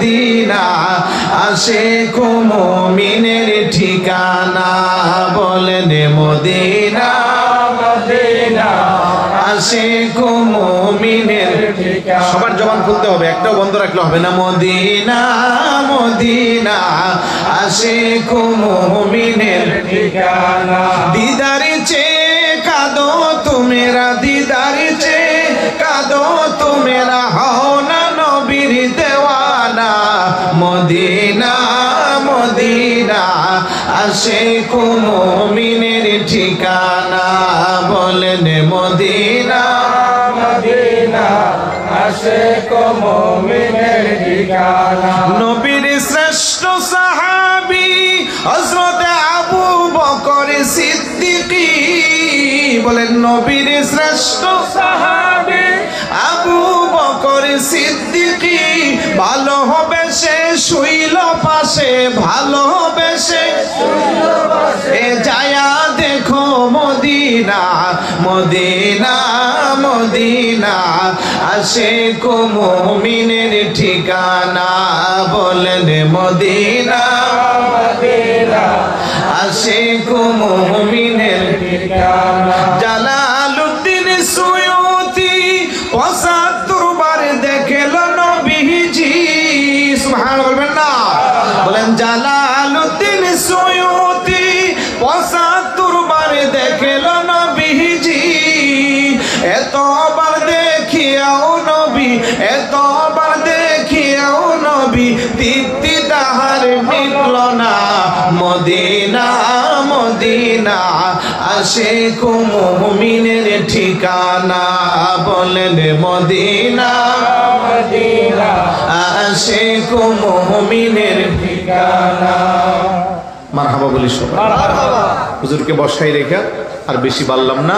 Medina Ashiq মুমিনের ঠিকানা বলেন মদিনা মদিনা আশিক মুমিনের ঠিকানা সবার জবান খুলতে হবে একটাও বন্ধ রাখলে হবে না মদিনা মদিনা আশিক মুমিনের ঠিকানা দিদারে চেয়ে কাঁদো তুমেরা দিদারে চেয়ে কাঁদো তুমেরা হও না নবীর দেওয়ানা মদিনা মদিনা আশিক মুমিনের ঠিকানা বলেন মদিনা মদিনা আশিক মুমিনের ঠিকানা নবীর শ্রেষ্ঠ সাহাবী হযরত আবু বকর সিদ্দিকী বলেন নবীর শ্রেষ্ঠ সাহাবী আবু বকর সিদ্দিকী ভালো হবে সে শুইল পাশে ভালো হবে সে শুইল পাশে যায়া দেখো মদিনা মদিনা মদিনা আশিক মুমিনের ঠিকানা বলেন মদিনা মদিনা আশিক মুমিনের ঠিকানা জালালউদ্দিন সুয়ুতি ৭৫ বার দেখল নবীজি সুবহানাল্লাহ বলবেন না বলেন জালালউদ্দিন সুয়ুতি ৭৫ বার দেখল নবীজি এতবার দেখিয়াও নবী এতবার দেখিয়াও নবী তৃপ্তি তাহার মিটল না মদিনা মদিনা আশিক মুমিনের ঠিকানা বলেন মদিনা মদিনা আশিক মুমিনের ঠিকানা মারহাবা বলি সবাই মারহাবা হুজুরকে বসাই রেখে আর বেশি বললাম না।